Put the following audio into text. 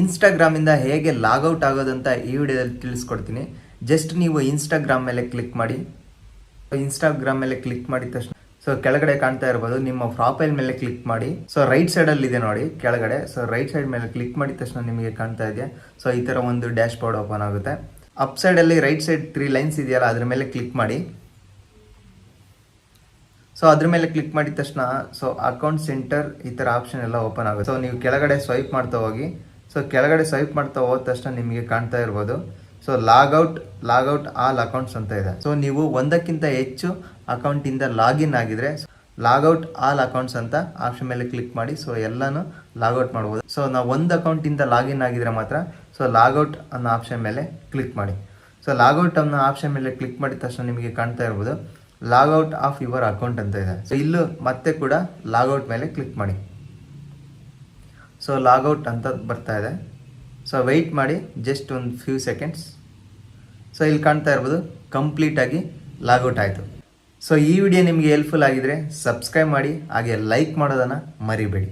ಇನ್ಸ್ಟಾಗ್ರಾಮಿಂದ ಹೇಗೆ ಲಾಗೌಟ್ ಆಗೋದಂತ ಈ ವಿಡಿಯೋದಲ್ಲಿ ತಿಳಿಸ್ಕೊಡ್ತೀನಿ. ಜಸ್ಟ್ ನೀವು ಇನ್ಸ್ಟಾಗ್ರಾಮ್ ಮೇಲೆ ಕ್ಲಿಕ್ ಮಾಡಿ. ಇನ್ಸ್ಟಾಗ್ರಾಮ್ ಮೇಲೆ ಕ್ಲಿಕ್ ಮಾಡಿದ ತಕ್ಷಣ ಕೆಳಗಡೆ ಕಾಣ್ತಾ ಇರ್ಬೋದು, ನಿಮ್ಮ ಪ್ರೊಫೈಲ್ ಮೇಲೆ ಕ್ಲಿಕ್ ಮಾಡಿ. ರೈಟ್ ಸೈಡಲ್ಲಿ ಇದೆ ನೋಡಿ ಕೆಳಗಡೆ. ರೈಟ್ ಸೈಡ್ ಮೇಲೆ ಕ್ಲಿಕ್ ಮಾಡಿದ ತಕ್ಷಣ ನಿಮಗೆ ಕಾಣ್ತಾ ಇದೆ. ಈ ಥರ ಒಂದು ಡ್ಯಾಶ್ ಬೋರ್ಡ್ ಓಪನ್ ಆಗುತ್ತೆ. ಅಪ್ ಸೈಡಲ್ಲಿ ರೈಟ್ ಸೈಡ್ 3 ಲೈನ್ಸ್ ಇದೆಯಲ್ಲ, ಅದ್ರ ಮೇಲೆ ಕ್ಲಿಕ್ ಮಾಡಿ. ಅದ್ರ ಮೇಲೆ ಕ್ಲಿಕ್ ಮಾಡಿದ ತಕ್ಷಣ ಅಕೌಂಟ್ ಸೆಂಟರ್ ಈ ಥರ ಆಪ್ಷನ್ ಎಲ್ಲ ಓಪನ್ ಆಗುತ್ತೆ. ನೀವು ಕೆಳಗಡೆ ಸ್ವೈಪ್ ಮಾಡ್ತಾ ಹೋಗಿ. ಕೆಳಗಡೆ ಸ್ವೈಪ್ ಮಾಡ್ತಾ ಹೋದ ತಕ್ಷಣ ನಿಮಗೆ ಕಾಣ್ತಾ ಇರ್ಬೋದು ಲಾಗೌಟ್ ಆಲ್ ಅಕೌಂಟ್ಸ್ ಅಂತ ಇದೆ. ನೀವು ಒಂದಕ್ಕಿಂತ ಹೆಚ್ಚು ಅಕೌಂಟಿಂದ ಲಾಗಿನ್ ಆಗಿದ್ರೆ ಲಾಗೌಟ್ ಆಲ್ ಅಕೌಂಟ್ಸ್ ಅಂತ ಆಪ್ಷನ್ ಮೇಲೆ ಕ್ಲಿಕ್ ಮಾಡಿ. ಎಲ್ಲಾನು ಲಾಗೌಟ್ ಮಾಡ್ಬೋದು. ನಾವು ಒಂದು ಅಕೌಂಟಿಂದ ಲಾಗಿನ್ ಆಗಿದ್ರೆ ಮಾತ್ರ ಲಾಗೌಟ್ ಅನ್ನೋ ಆಪ್ಷನ್ ಮೇಲೆ ಕ್ಲಿಕ್ ಮಾಡಿ. ಲಾಗೌಟ್ ಅನ್ನೋ ಆಪ್ಷನ್ ಮೇಲೆ ಕ್ಲಿಕ್ ಮಾಡಿದ ತಕ್ಷಣ ನಿಮಗೆ ಕಾಣ್ತಾ ಇರ್ಬೋದು ಲಾಗೌಟ್ ಆಫ್ ಯುವರ್ ಅಕೌಂಟ್ ಅಂತ ಇದೆ. ಇಲ್ಲೂ ಮತ್ತೆ ಕೂಡ ಲಾಗೌಟ್ ಮೇಲೆ ಕ್ಲಿಕ್ ಮಾಡಿ. ಲಾಗೌಟ್ ಅಂತ ಬರ್ತಾ ಇದೆ. ವೆಯ್ಟ್ ಮಾಡಿ ಜಸ್ಟ್ ಒಂದು ಫ್ಯೂ ಸೆಕೆಂಡ್ಸ್. ಇಲ್ಲಿ ಕಾಣ್ತಾ ಇರ್ಬೋದು ಕಂಪ್ಲೀಟಾಗಿ ಲಾಗೌಟ್ ಆಯಿತು. ಈ ವಿಡಿಯೋ ನಿಮಗೆ ಹೆಲ್ಪ್ಫುಲ್ ಆಗಿದ್ರೆ ಸಬ್ಸ್ಕ್ರೈಬ್ ಮಾಡಿ, ಹಾಗೆ ಲೈಕ್ ಮಾಡೋದನ್ನು ಮರಿಬೇಡಿ.